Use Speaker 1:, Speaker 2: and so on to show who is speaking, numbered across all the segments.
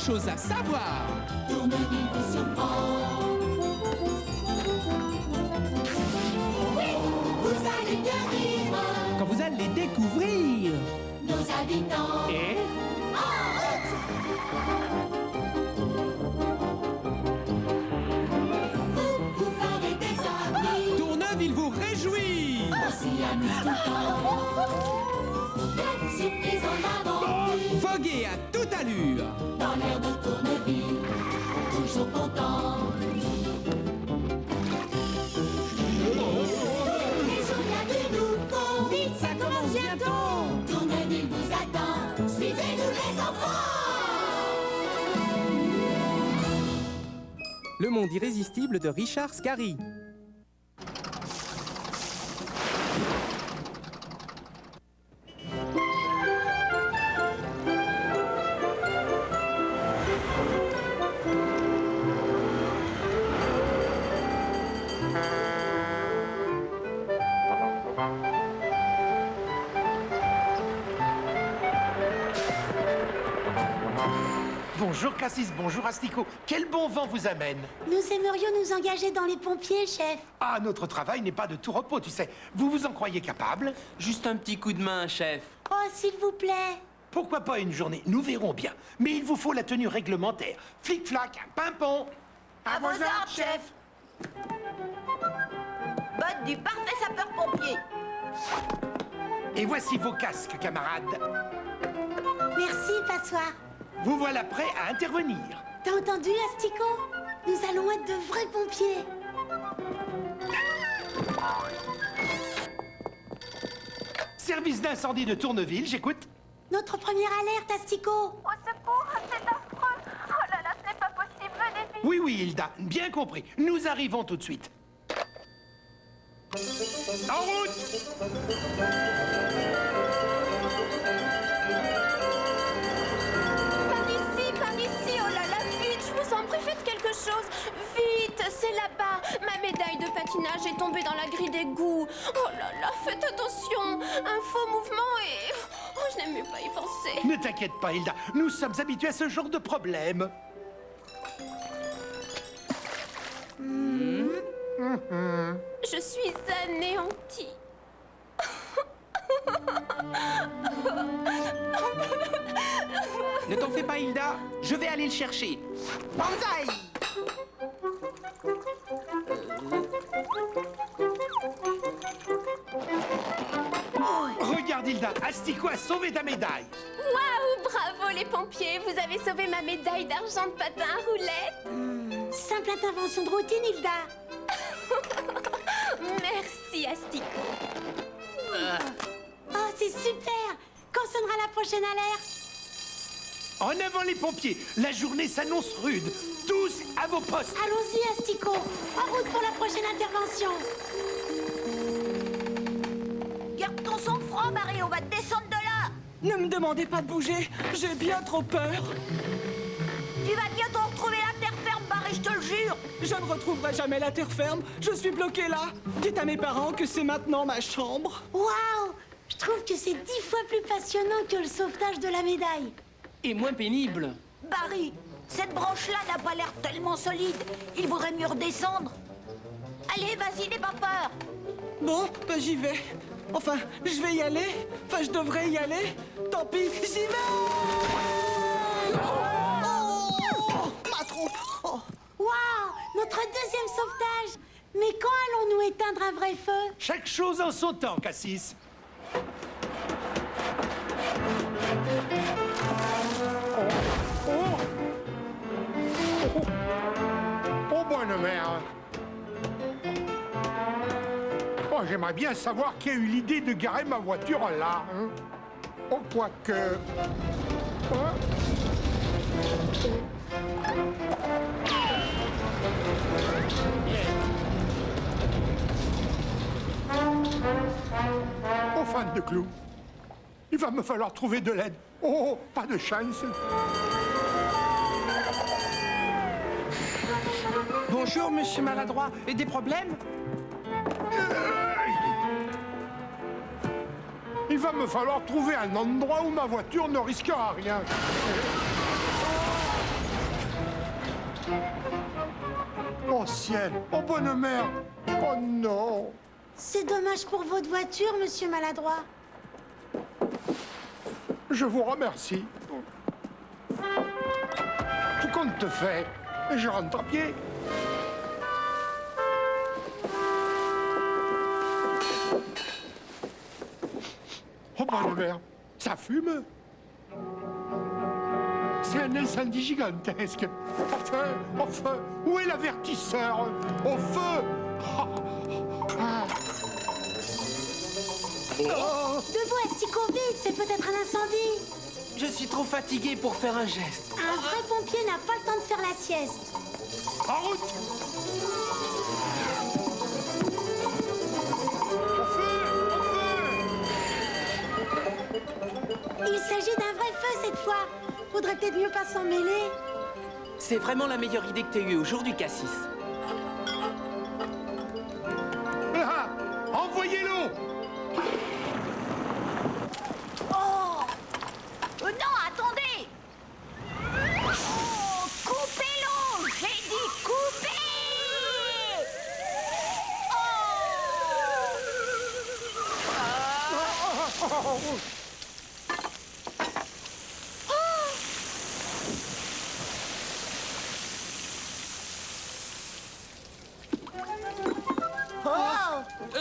Speaker 1: choses à savoir.
Speaker 2: Tourneville vous surprend. Oui, vous allez bien rire.
Speaker 1: Quand vous allez découvrir.
Speaker 2: Nos habitants.
Speaker 1: Et
Speaker 2: En route. Vous ferez des amis.
Speaker 1: Tourneville vous réjouit.
Speaker 2: On s'y amuse tout le temps. Pleine de surprises en aventure.
Speaker 1: Voguez à toute allure.
Speaker 2: Dans l'air de Tourneville, toujours content. Les jours, il y a du nouveau. Vite, ça commence bientôt. Tourneville vous attend. Suivez-nous les enfants.
Speaker 3: Le monde irrésistible de Richard Scarry.
Speaker 4: Bonjour Cassis, bonjour Asticot. Quel bon vent vous amène?
Speaker 5: Nous aimerions nous engager dans les pompiers, chef.
Speaker 4: Ah, notre travail n'est pas de tout repos, tu sais. Vous vous en croyez capable?
Speaker 6: Juste un petit coup de main, chef.
Speaker 5: Oh, s'il vous plaît.
Speaker 4: Pourquoi pas une journée? Nous verrons bien. Mais il vous faut la tenue réglementaire. Flic-flac, pimpon.
Speaker 7: À vos ordres, chef. Botte du parfait sapeur-pompier.
Speaker 4: Et voici vos casques, camarades.
Speaker 5: Merci, Passoire.
Speaker 4: Vous voilà prêts à intervenir.
Speaker 5: T'as entendu, Asticot? Nous allons être de vrais pompiers.
Speaker 4: Service d'incendie de Tourneville, j'écoute.
Speaker 5: Notre première alerte, Asticot.
Speaker 8: Au secours, c'est affreux. Oh là là, ce n'est pas possible, venez vite.
Speaker 4: Oui, oui, Hilda, bien compris. Nous arrivons tout de suite. En route!
Speaker 8: Par ici, oh là là, vite, je vous en prie, faites quelque chose. Vite, c'est là-bas. Ma médaille de patinage est tombée dans la grille d'égout. Oh là là, faites attention. Un faux mouvement et... Oh, je n'aime mieux pas y penser.
Speaker 4: Ne t'inquiète pas, Hilda. Nous sommes habitués à ce genre de problème.
Speaker 8: Je suis anéantie.
Speaker 6: Ne t'en fais pas, Hilda. Je vais aller le chercher.
Speaker 7: Banzai.
Speaker 4: Regarde, Hilda, Asticot a sauvé ta médaille.
Speaker 8: Waouh, bravo les pompiers. Vous avez sauvé ma médaille d'argent de patin à roulettes.
Speaker 5: Simple intervention de routine, Hilda.
Speaker 8: Merci, Asticot.
Speaker 5: Oh, c'est super. Quand sonnera la prochaine alerte?
Speaker 4: En avant les pompiers, la journée s'annonce rude. Tous à vos postes.
Speaker 5: Allons-y, Asticot. En route pour la prochaine intervention.
Speaker 7: Garde ton sang-froid, Barry, on va te descendre de là.
Speaker 9: Ne me demandez pas de bouger, j'ai bien trop peur.
Speaker 7: Tu vas bientôt retrouver la terre ferme, Barry, je te le jure.
Speaker 9: Je ne retrouverai jamais la terre ferme, je suis bloqué là. Dites à mes parents que c'est maintenant ma chambre.
Speaker 5: Waouh. Je trouve que c'est 10 fois plus passionnant que le sauvetage de la médaille.
Speaker 6: Et moins pénible.
Speaker 7: Barry, cette branche-là n'a pas l'air tellement solide. Il vaudrait mieux redescendre. Allez, vas-y, n'aie pas peur.
Speaker 9: Bon, ben j'y vais. Enfin, je vais y aller. Enfin, je devrais y aller. Tant pis, j'y vais. Oh, ma trompe. Oh.
Speaker 5: Waouh. Notre deuxième sauvetage. Mais quand allons-nous éteindre un vrai feu?
Speaker 4: Chaque chose en son temps, Cassis.
Speaker 10: Oh, bonne mère. Oh, j'aimerais bien savoir qui a eu l'idée de garer ma voiture là. Hein? Oh, quoique... Hein? Oh, fan de clous. Il va me falloir trouver de l'aide. Oh, pas de chance.
Speaker 6: Bonjour, monsieur maladroit. Et des problèmes?
Speaker 10: Il va me falloir trouver un endroit où ma voiture ne risquera rien. Oh ciel! Oh bonne mère! Oh non!
Speaker 5: C'est dommage pour votre voiture, monsieur maladroit.
Speaker 10: Je vous remercie. Tout compte te fait. Je rentre à pied. Oh bonne mère! Ça fume! C'est un incendie gigantesque. Au feu, où est l'avertisseur? Au feu!
Speaker 5: Debout, Astico, vite, c'est peut-être un incendie.
Speaker 9: Je suis trop fatigué pour faire un geste.
Speaker 5: Un vrai pompier n'a pas le temps de faire la sieste.
Speaker 10: En route! Au feu! Au feu!
Speaker 5: Il s'agit d'un vrai feu cette fois. Faudrait peut-être mieux pas s'en mêler.
Speaker 9: C'est vraiment la meilleure idée que tu aies eue aujourd'hui, Cassis.
Speaker 10: Là! Envoyez-l'eau!
Speaker 7: Oh non, attendez. Oh, coupez-l'eau. J'ai dit coupez.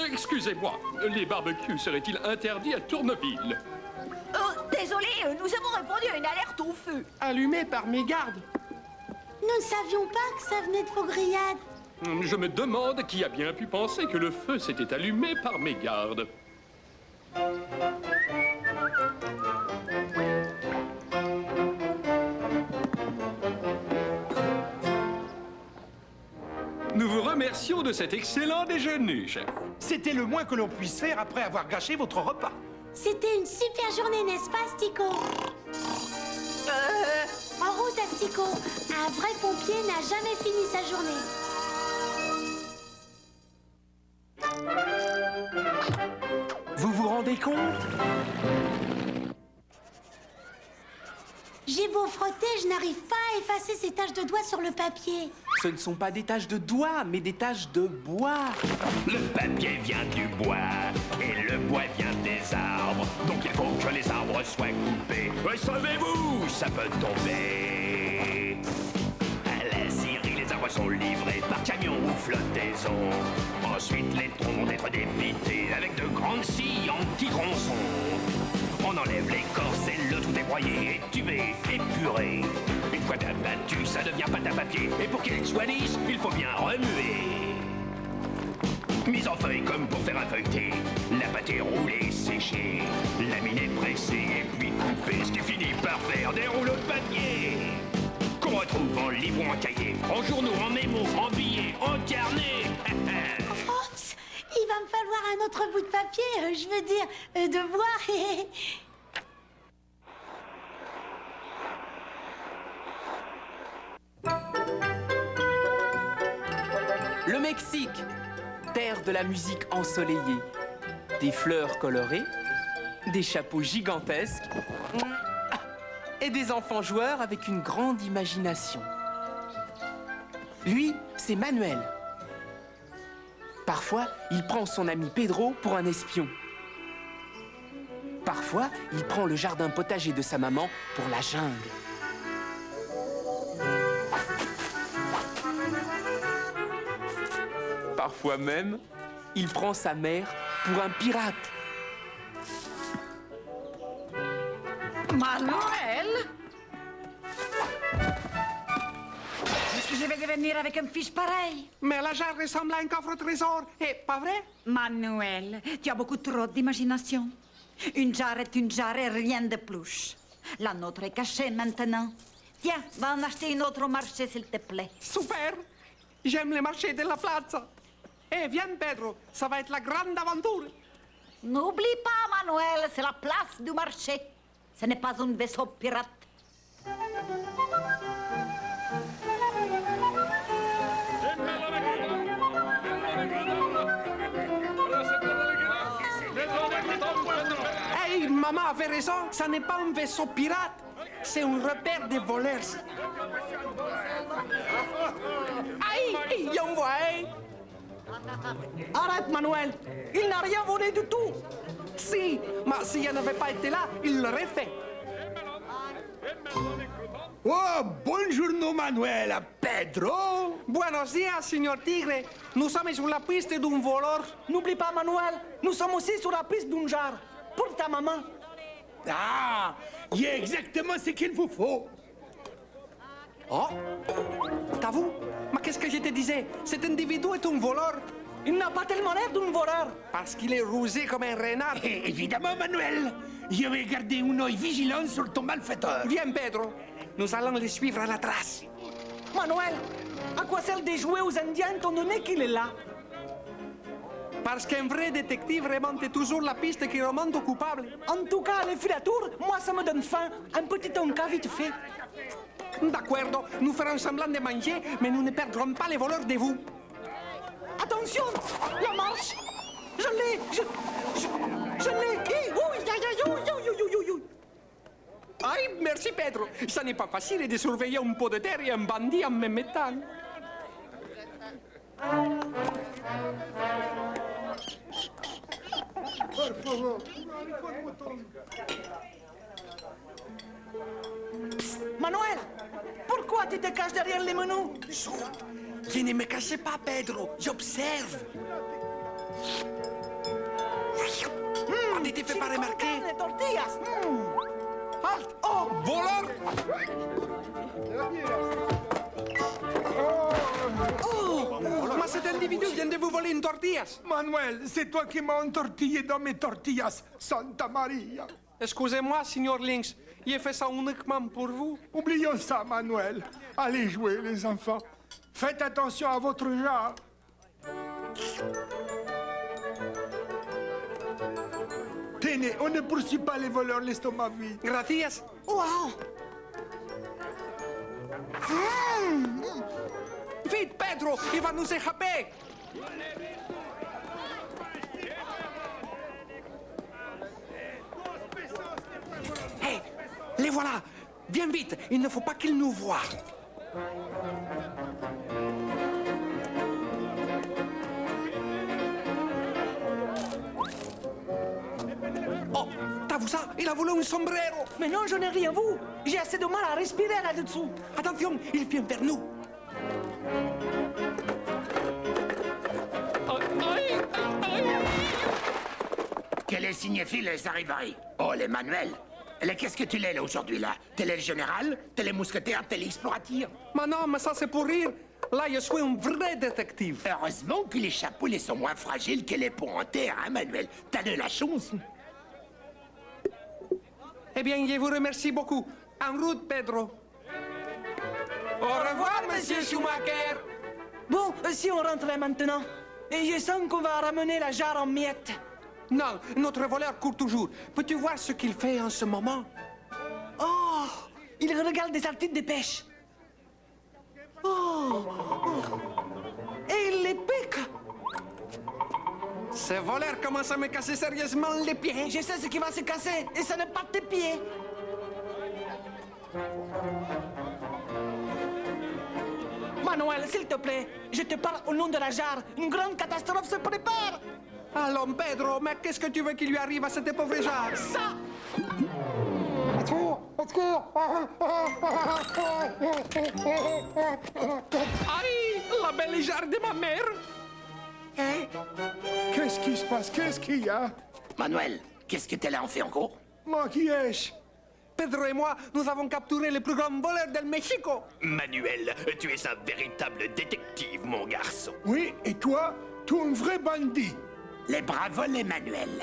Speaker 11: Excusez-moi, les barbecues seraient-ils interdits à Tourneville?
Speaker 7: Désolé, nous avons répondu à une alerte au feu.
Speaker 6: Allumé par mes gardes.
Speaker 5: Nous ne savions pas que ça venait de Faugrillade.
Speaker 11: Je me demande qui a bien pu penser que le feu s'était allumé par mes gardes. Nous vous remercions de cet excellent déjeuner, chef.
Speaker 4: C'était le moins que l'on puisse faire après avoir gâché votre repas.
Speaker 5: C'était une super journée, n'est-ce pas, Astico? En route, Astico. Un vrai pompier n'a jamais fini sa journée.
Speaker 9: Vous vous rendez compte?
Speaker 5: J'ai beau frotter, je n'arrive pas à effacer ces taches de doigts sur le papier.
Speaker 9: Ce ne sont pas des taches de doigts, mais des taches de bois.
Speaker 12: Le papier vient du bois et le bois vient des arbres. Donc il faut que les arbres soient coupés. Mais savez-vous, ça peut tomber. À la Syrie, les arbres sont livrés par camion ou flottaison. Ensuite, les troncs vont être débités avec de grandes scies en petits tronçons. On enlève l'écorce et le tout est broyé, étubé, épuré. Une fois abattu, ça devient pâte à papier. Et pour qu'il soit lisse, il faut bien remuer. Mise en feuille comme pour faire un feuilleté. La pâte est roulée, séchée. Laminée, pressée et puis coupée. Ce qui finit par faire des rouleaux de papier. Qu'on retrouve en livre ou en cahier, en journaux, en mémo, en billets, en carnet.
Speaker 5: Oups, il va me falloir un autre bout de papier, je veux dire, de bois.
Speaker 3: Le Mexique, terre de la musique ensoleillée. Des fleurs colorées, des chapeaux gigantesques et des enfants joueurs avec une grande imagination. Lui, c'est Manuel. Parfois, il prend son ami Pedro pour un espion. Parfois, il prend le jardin potager de sa maman pour la jungle. Parfois même, il prend sa mère pour un pirate.
Speaker 7: Manuel? Est-ce que je vais devenir avec un fils pareil?
Speaker 6: Mais la jarre ressemble à un coffre-trésor, et pas vrai?
Speaker 7: Manuel, tu as beaucoup trop d'imagination. Une jarre est une jarre et rien de plus. La nôtre est cachée maintenant. Tiens, va en acheter une autre au marché, s'il te plaît.
Speaker 6: Super! J'aime les marchés de la plaza. Eh, viens, Pedro, ça va être la grande aventure.
Speaker 7: N'oublie pas, Manuel, c'est la place du marché. Ce n'est pas un vaisseau pirate.
Speaker 6: Hey, maman avait raison, ça n'est pas un vaisseau pirate, c'est un repère de voleurs.
Speaker 9: Arrête, Manuel. Il n'a rien volé du tout.
Speaker 6: Si, mais si elle n'avait pas été là, il l'aurait fait.
Speaker 4: Oh, buongiorno Manuel, Pedro.
Speaker 6: Buenos días, señor Tigre. Nous sommes sur la piste d'un voleur.
Speaker 9: N'oublie pas, Manuel, nous sommes aussi sur la piste d'une jarre. Pour ta maman.
Speaker 4: Ah, il y a exactement ce qu'il vous faut.
Speaker 6: Oh, t'as vu? Mais qu'est-ce que je te disais? Cet individu est un voleur.
Speaker 9: Il n'a pas tellement l'air d'un voleur.
Speaker 6: Parce qu'il est rusé comme un renard.
Speaker 4: Et évidemment, Manuel. Je vais garder un œil vigilant sur ton malfaiteur.
Speaker 6: Viens, Pedro. Nous allons les suivre à la trace.
Speaker 9: Manuel, à quoi sert de jouer aux Indiens étant donné qu'il est là?
Speaker 6: Parce qu'un vrai détective remonte toujours la piste qui remonte au coupable.
Speaker 9: En tout cas, les filatures, moi, ça me donne faim. Un petit encas vite fait.
Speaker 6: D'accord, nous ferons semblant de manger, mais nous ne perdrons pas les voleurs de vous.
Speaker 9: Attention, la marche. Je l'ai, je l'ai.
Speaker 6: Aïe, merci, Pedro. Ça n'est pas facile de surveiller un pot de terre et un bandit en même temps.
Speaker 9: Manuel, pourquoi tu te caches derrière les menus?
Speaker 6: Je ne me cachez pas, Pedro. J'observe. Tu te fais pas remarquer?
Speaker 9: Les tortillas. Halt! Oh!
Speaker 6: Voleur!
Speaker 10: Oh!
Speaker 6: Mais cet individu vient de vous voler une tortillas.
Speaker 10: Manuel, c'est toi qui m'as entortillé dans mes tortillas, Santa Maria.
Speaker 6: Excusez-moi, signor Lynx. J'ai fait ça uniquement pour vous.
Speaker 10: Oublions ça, Manuel. Allez jouer, les enfants. Faites attention à votre jarre. Tenez, on ne poursuit pas les voleurs l'estomac vide.
Speaker 6: Gracias.
Speaker 9: Wow!
Speaker 6: Vite, Pedro, il va nous échapper. Hé, les voilà. Viens vite, il ne faut pas qu'ils nous voient. Oh, t'as vu ça? Il a volé un sombrero.
Speaker 9: Mais non, je n'ai rien vu. J'ai assez de mal à respirer là-dessous.
Speaker 6: Attention, il vient vers nous.
Speaker 4: Quel est signifie les arrivées? Oh, les Manuel. Qu'est-ce que tu l'es là aujourd'hui là? T'es le général? T'es le mousquetaire? T'es l'explorateur?
Speaker 6: Mais non, mais ça c'est pour rire. Là, je suis un vrai détective.
Speaker 4: Heureusement que les chapeaux sont moins fragiles que les ponts en terre, hein, Manuel? T'as de la chance.
Speaker 6: Eh bien, je vous remercie beaucoup. En route, Pedro. Au revoir, monsieur Schumacher.
Speaker 9: Bon, si on rentrait maintenant. Et je sens qu'on va ramener la jarre en miettes.
Speaker 6: Non, notre voleur court toujours. Peux-tu voir ce qu'il fait en ce moment?
Speaker 9: Oh, il regarde des articles de pêche. Oh, et il les pique.
Speaker 6: Ce voleur commence à me casser sérieusement les pieds.
Speaker 9: Je sais ce qui va se casser, et ce n'est pas tes pieds. Manuel, s'il te plaît, je te parle au nom de la jarre. Une grande catastrophe se prépare.
Speaker 6: Allons, Pedro, mais qu'est-ce que tu veux qu'il lui arrive à cette pauvre jarre?
Speaker 9: Ça!
Speaker 6: Aïe, la belle jarre de ma mère.
Speaker 10: Hein? Qu'est-ce qui se passe? Qu'est-ce qu'il y a?
Speaker 4: Manuel, qu'est-ce que t'es là en fait encore?
Speaker 10: Moi qui ai-je?
Speaker 6: Pedro et moi, nous avons capturé le plus grand voleur del Mexico.
Speaker 12: Manuel, tu es un véritable détective, mon garçon.
Speaker 10: Oui, et toi? Tu es un vrai bandit.
Speaker 4: Les bravos, les Manuel.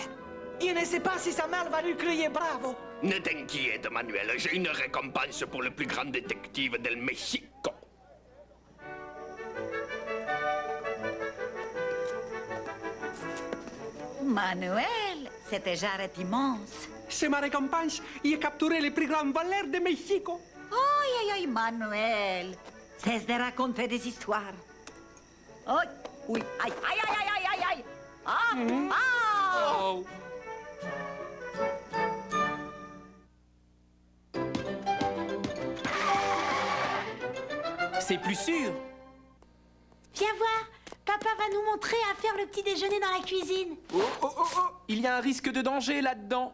Speaker 9: Il ne sait pas si sa mère va lui crier bravo.
Speaker 12: Ne t'inquiète, Manuel, j'ai une récompense pour le plus grand détective del Mexico.
Speaker 7: Manuel, cette jarre est immense.
Speaker 6: C'est ma récompense. J'ai capturé le plus grand voleur de Mexico.
Speaker 7: Aïe, aïe, aïe, Manuel. Cesse de raconter des histoires. Aïe, oui, aïe, aïe, aïe, aïe, aïe, aïe, aïe. Ah, ah.
Speaker 6: Oh. C'est plus sûr.
Speaker 5: Viens voir, papa va va nous montrer à faire le petit déjeuner dans la cuisine.
Speaker 3: Oh, oh, oh, oh! Il y a un risque de danger là-dedans.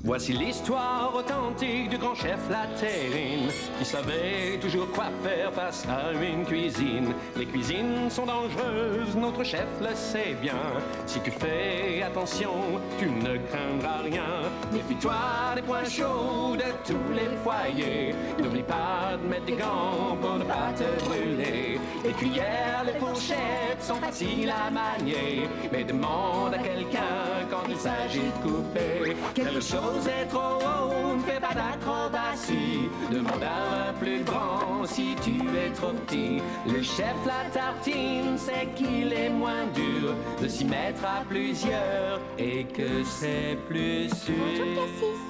Speaker 12: Voici l'histoire authentique du grand chef La Terrine, qui savait toujours quoi faire face à une cuisine. Les cuisines sont dangereuses, notre chef le sait bien. Si tu fais attention, tu ne craindras rien. Méfie-toi des points chauds de tous les foyers. N'oublie pas de mettre des gants pour ne pas te brûler. Les cuillères, les fourchettes sont faciles à manier, mais demande à quelqu'un quand il s'agit de couper. Quelque chose est trop haut, ne fais pas d'acrobatie. Demande à un plus grand si tu es trop petit. Le chef La Tartine sait qu'il est moins dur de s'y mettre à plusieurs et que c'est plus sûr.
Speaker 5: Bonjour Cassis.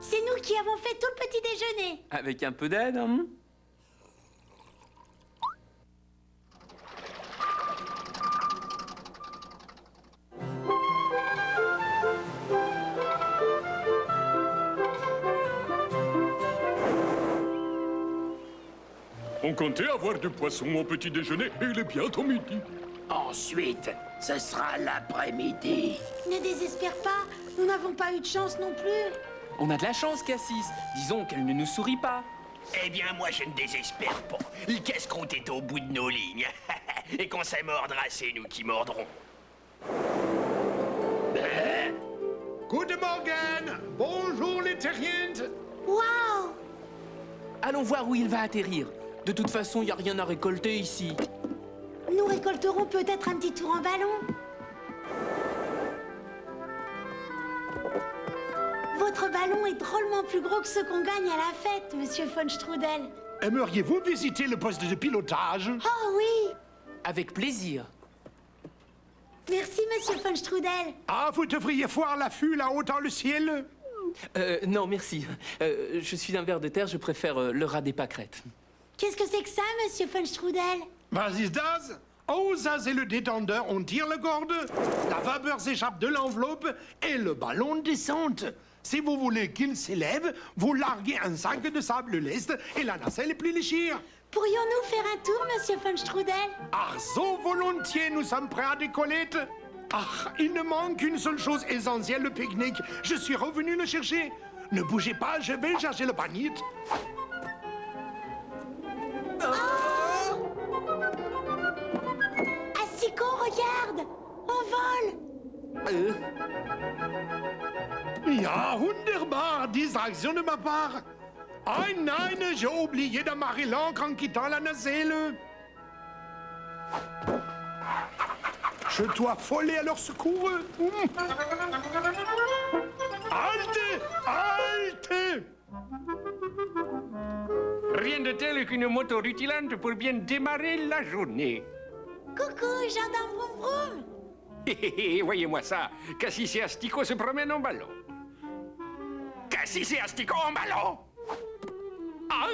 Speaker 5: C'est nous qui avons fait tout le petit déjeuner.
Speaker 3: Avec un peu d'aide, hein?
Speaker 11: On comptait avoir du poisson au petit déjeuner et il est bientôt midi.
Speaker 4: Ensuite, ce sera l'après-midi.
Speaker 5: Ne désespère pas, nous n'avons pas eu de chance non plus.
Speaker 3: On a de la chance, Cassis. Disons qu'elle ne nous sourit pas.
Speaker 12: Eh bien, moi, je ne désespère pas. Le casse-croûte est au bout de nos lignes. Et quand ça mordra, c'est nous qui mordrons.
Speaker 10: Guten Morgen! Bonjour les terriens!
Speaker 5: Waouh!
Speaker 3: Allons voir où il va atterrir. De toute façon, il n'y a rien à récolter ici.
Speaker 5: Nous récolterons peut-être un petit tour en ballon. Votre ballon est drôlement plus gros que ceux qu'on gagne à la fête, Monsieur von Strudel.
Speaker 10: Aimeriez-vous visiter le poste de pilotage?
Speaker 5: Oh oui!
Speaker 3: Avec plaisir.
Speaker 5: Merci, Monsieur von Strudel.
Speaker 10: Ah, vous devriez voir l'affût là-haut dans le ciel?
Speaker 3: Non, merci. Je suis un ver de terre, je préfère le rat des pâquerettes.
Speaker 5: Qu'est-ce que c'est que ça, Monsieur von Strudel?
Speaker 10: Was ist das? Oh, ça c'est le détendeur, on tire la corde, la vapeur s'échappe de l'enveloppe et le ballon descend. Si vous voulez qu'il s'élève, vous larguez un sac de sable leste et la nacelle est plus légère.
Speaker 5: Pourrions-nous faire un tour, Monsieur von Strudel?
Speaker 10: Ah, so volontiers, nous sommes prêts à décoller. Ah, il ne manque une seule chose essentielle, le pique-nique. Je suis revenu le chercher. Ne bougez pas, je vais chercher le panier.
Speaker 5: Asiko, regarde! On vole!
Speaker 10: Ja, wunderbar, distraction de ma part. Ah, nein, j'ai oublié d'amarrer l'ancre en quittant la nacelle. Je dois voler à leur secours. Halte! Halte!
Speaker 6: Rien de tel qu'une moto rutilante pour bien démarrer la journée.
Speaker 5: Coucou, gendarme vroom vroom!
Speaker 6: Voyez-moi ça, Cassis et Astico se promènent en ballon.
Speaker 12: Cassis et Astico en ballon!
Speaker 6: Ah,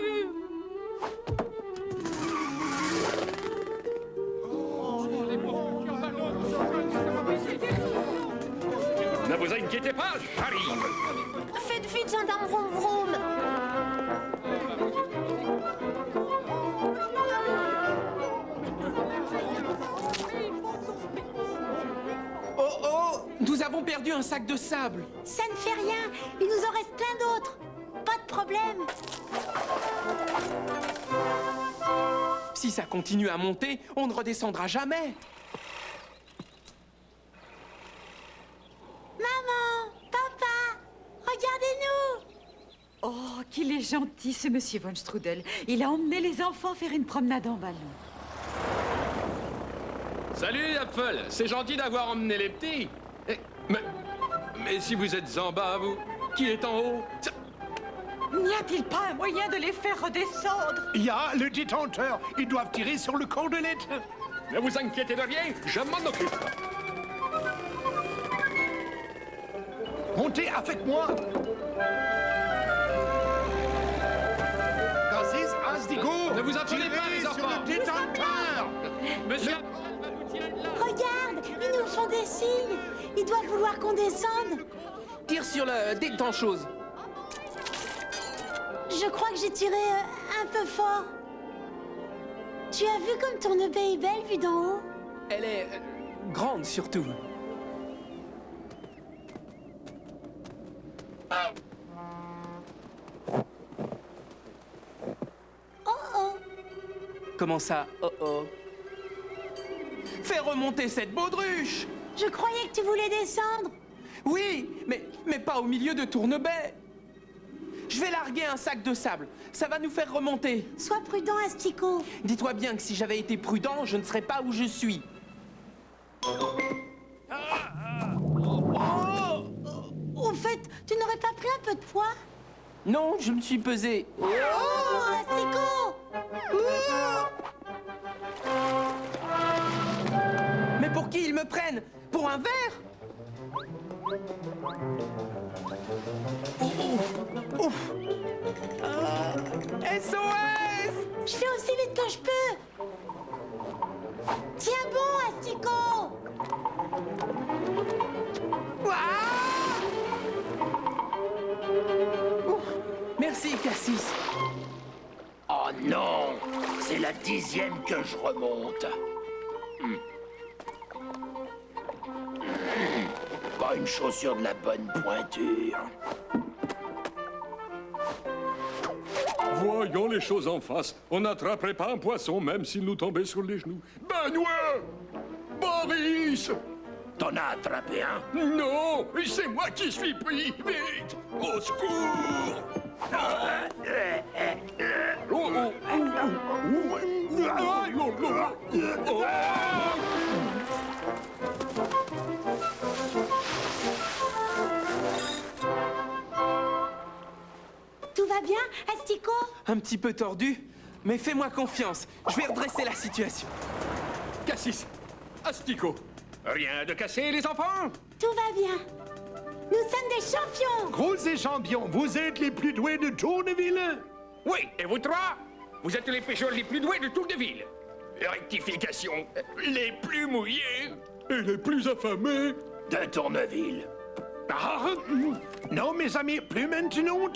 Speaker 6: ne vous inquiétez pas, j'arrive.
Speaker 8: Faites vite, gendarme vroom vroom.
Speaker 3: Oh oh! Nous avons perdu un sac de sable.
Speaker 5: Ça ne fait rien, il nous en reste plein d'autres. Pas de problème.
Speaker 3: Si ça continue à monter, on ne redescendra jamais.
Speaker 5: Maman, papa, regardez-nous.
Speaker 7: Oh, qu'il est gentil, ce monsieur von Strudel. Il a emmené les enfants faire une promenade en ballon.
Speaker 11: Salut, Apfel. C'est gentil d'avoir emmené les petits. Eh, mais si vous êtes en bas, vous, qui est en haut?
Speaker 7: N'y a-t-il pas un moyen de les faire redescendre?
Speaker 10: Il y a le détenteur. Ils doivent tirer sur le cordelette.
Speaker 11: Ne vous inquiétez de rien, je m'en occupe.
Speaker 10: Montez avec moi. Cassis, Astico,
Speaker 11: Ne vous affolez pas, les
Speaker 10: tirez sur
Speaker 11: enfants.
Speaker 10: le détenteur.
Speaker 11: Monsieur Apfel va vous tirer de là.
Speaker 5: Regarde, ils nous font des signes. Ils doivent vouloir qu'on descende.
Speaker 3: Tire sur le détend-chose.
Speaker 5: Je crois que j'ai tiré un peu fort. Tu as vu comme ton œuf est belle vue d'en haut?
Speaker 3: Elle est grande surtout.
Speaker 5: Oh oh.
Speaker 3: Comment ça, oh oh? Fais remonter cette baudruche!
Speaker 5: Je croyais que tu voulais descendre.
Speaker 3: Oui, mais pas au milieu de Tournebaie. Je vais larguer un sac de sable. Ça va nous faire remonter.
Speaker 5: Sois prudent, Asticot.
Speaker 3: Dis-toi bien que si j'avais été prudent, je ne serais pas où je suis.
Speaker 5: Au fait, tu n'aurais pas pris un peu de poids?
Speaker 3: Non, je me suis pesé.
Speaker 5: Oh, Asticot!
Speaker 3: Mais pour qui ils me prennent? Pour un verre? Ouf. SOS!
Speaker 5: Je fais aussi vite que je peux. Tiens bon, Asticot!
Speaker 3: Merci, Cassis.
Speaker 4: Oh non! C'est la 10e que je remonte. Pas une chaussure de la bonne pointure.
Speaker 11: Voyons les choses en face. On n'attraperait pas un poisson même s'il nous tombait sur les genoux. Benoît! Boris!
Speaker 4: T'en as attrapé un?
Speaker 11: Non! C'est moi qui suis pris! Vite! Au secours!
Speaker 5: Tout va bien, Asticot?
Speaker 3: Un petit peu tordu, mais fais-moi confiance. Je vais redresser la situation.
Speaker 11: Cassis! Asticot! Rien de cassé, les enfants?
Speaker 5: Tout va bien. Nous sommes des champions.
Speaker 10: Gros et champions, vous êtes les plus doués de Tourneville?
Speaker 12: Oui, et vous trois? Vous êtes les pêcheurs les plus doués de Tourneville. Rectification, les plus mouillés.
Speaker 11: Et les plus affamés?
Speaker 4: De Tourneville.
Speaker 10: Ah, non, mes amis, plus maintenant.